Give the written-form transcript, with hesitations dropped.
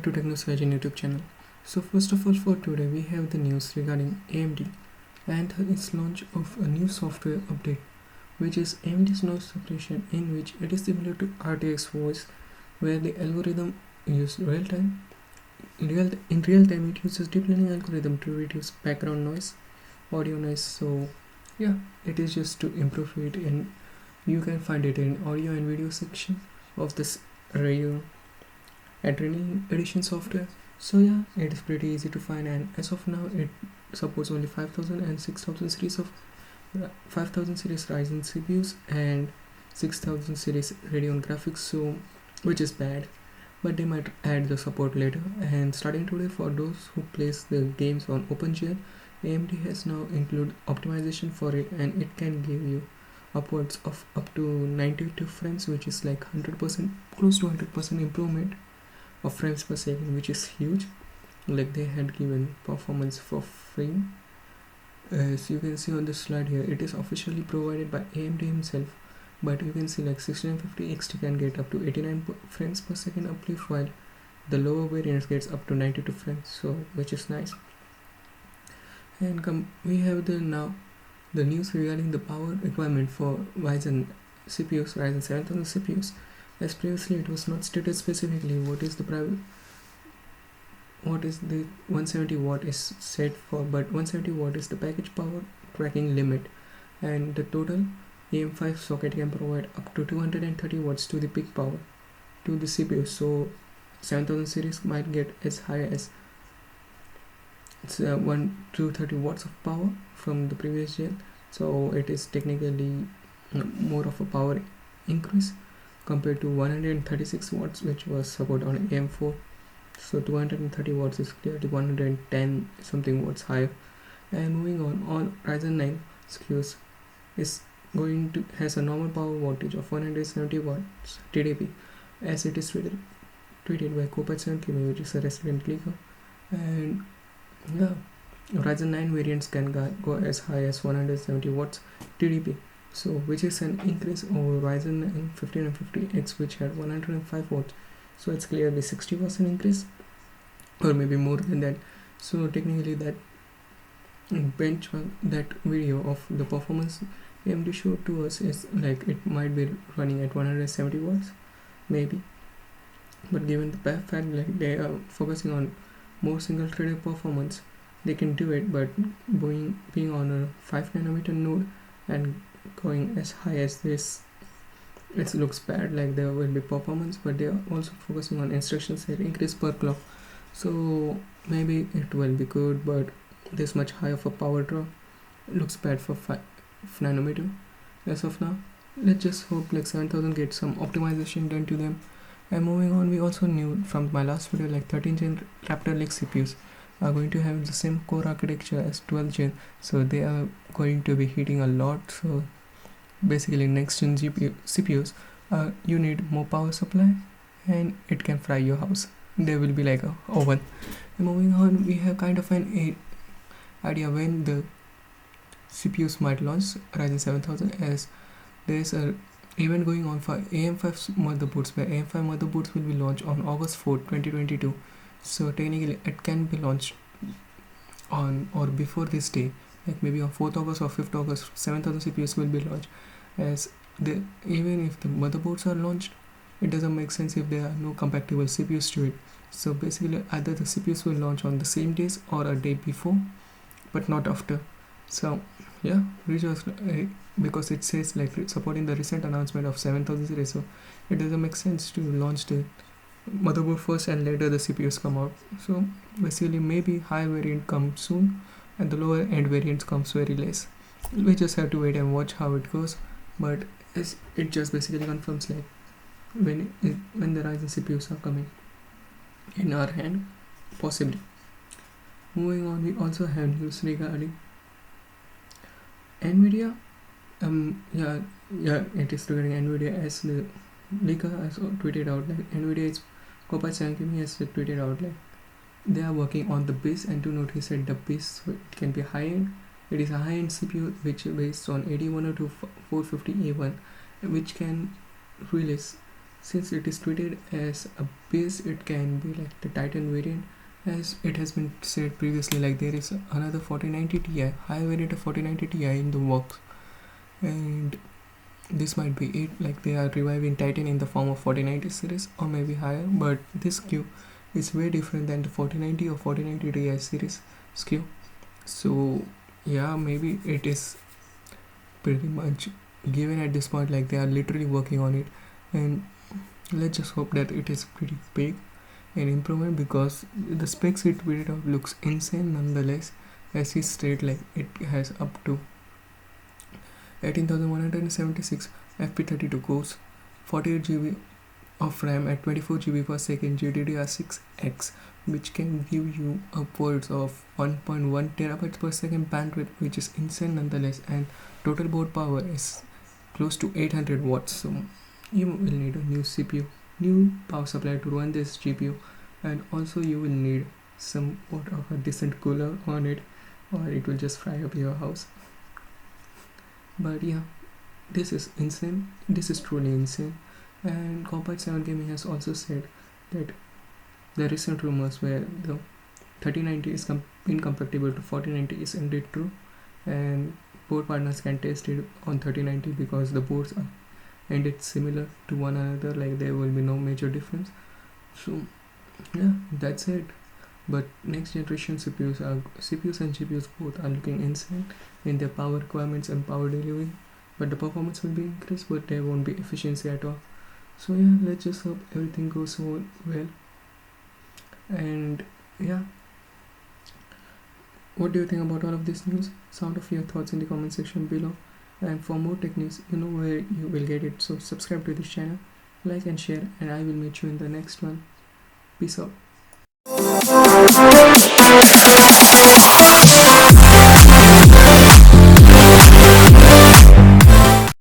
back to TechnoSurgeon YouTube channel. So first of all, for today we have the news regarding AMD and its launch of a new software update, which is AMD's noise suppression, in which it is similar to RTX voice, where the algorithm uses in real time it uses deep learning algorithm to reduce background noise, audio noise. So yeah, it is just to improve it, and you can find it in audio and video section of this radio Adrenaline edition software. So yeah, it is pretty easy to find, and as of now it supports only 5000 and 6000 series of 5000 series Ryzen CPUs and 6000 series Radeon graphics, so which is bad, but they might add the support later. And starting today, for those who plays the games on OpenGL, AMD has now included optimization for it, and it can give you upwards of up to 92 frames, which is like 100%, close to 100% improvement of frames per second, which is huge. Like, they had given performance for free. As you can see on the slide here, it is officially provided by AMD himself, but you can see like 6950 XT can get up to 89 frames per second uplift, while the lower variants gets up to 92 frames, so which is nice. And we have the news regarding the power requirement for Ryzen CPUs, Ryzen 7000 CPUs. As previously it was not stated specifically what is the 170 watt is set for, but 170 watt is the package power tracking limit, and the total AM5 socket can provide up to 230 watts to the peak power to the CPU. So 7000 series might get as high as 230 watts of power from the previous gen, so it is technically more of a power increase compared to 136 watts which was supported on AM4. So 230 watts is clearly 110 something watts higher. And moving on Ryzen 9 SKUs has a normal power voltage of 170 watts TDP, as it is treated by Copilot 7 which is a resident leaker. And yeah, Ryzen 9 variants can go as high as 170 watts TDP, so which is an increase over Ryzen 9 5950X, which had 105 watts. So it's clearly 60% increase, or maybe more than that. So technically that benchmark, that video of the performance AMD showed to us, is like it might be running at 170 watts maybe, but given the fact like they are focusing on more single threaded performance, they can do it. But being on a 5 nanometer node and going as high as this, it looks bad. Like, there will be performance, but they are also focusing on instruction set increase per clock, so maybe it will be good, but this much high of a power draw looks bad for 5 nanometer as of now. Let's just hope like 7000 gets some optimization done to them. And moving on, we also knew from my last video, like 13th gen Raptor Lake CPUs are going to have the same core architecture as 12th gen, so they are going to be heating a lot. So basically next gen CPUs, you need more power supply and it can fry your house. There will be like a oven. And moving on, we have kind of an idea when the CPUs might launch Ryzen 7000, as there is a event going on for AM5 motherboards, where AM5 motherboards will be launched on August 4, 2022. So technically it can be launched on or before this day, like maybe on 4th August or 5th August, 7000 CPUs will be launched. As even if the motherboards are launched, it doesn't make sense if there are no compatible CPUs to it. So basically either the CPUs will launch on the same days or a day before, but not after. So yeah, rejoice, because it says like supporting the recent announcement of 7000 series, so it doesn't make sense to launch the motherboard first and later the CPUs come out. So basically maybe high variant comes soon and the lower end variants comes very less. We just have to wait and watch how it goes, but it just basically confirms like when the Ryzen CPUs are coming in our hand, possibly. Moving on, we also have news regarding Nvidia. It is regarding Nvidia, as the leaker has tweeted out like Nvidia Copilot 7 has tweeted out like they are working on the base, and to note, he said the base, so it can be high end. It is a high end CPU which is based on 8102 450A1, which can release since it is treated as a base, it can be like the Titan variant. As it has been said previously, like there is another 4090 Ti, high variant of 4090 Ti in the works, and this might be it, like they are reviving Titan in the form of 4090 series or maybe higher, but this SKU is way different than the 4090 or 4090 Ti series SKU. So yeah, maybe it is pretty much given at this point, like they are literally working on it, and let's just hope that it is pretty big an improvement, because the specs it tweeted out looks insane nonetheless. As he stated, like it has up to 18,176 FP32 cores, 48 GB of RAM at 24 GB per second GDDR6X, which can give you upwards of 1.1 terabytes per second bandwidth, which is insane nonetheless, and total board power is close to 800 watts. So you will need a new CPU, new power supply to run this GPU, and also you will need somewhat of a decent cooler on it, or it will just fry up your house. But yeah, this is insane. This is truly insane. And Combat 7 Gaming has also said that the recent rumors where the 3090 is incompatible to 4090 is indeed true, and board partners can test it on 3090 because the boards are indeed similar to one another, like there will be no major difference. So yeah, that's it. But next generation CPUs and GPUs both are looking insane in their power requirements and power delivery, but the performance will be increased, but there won't be efficiency at all. So yeah, let's just hope everything goes so well. And yeah, what do you think about all of this news? Sound of your thoughts in the comment section below. And for more tech news, you know where you will get it. So subscribe to this channel, like and share, and I will meet you in the next one. Peace out.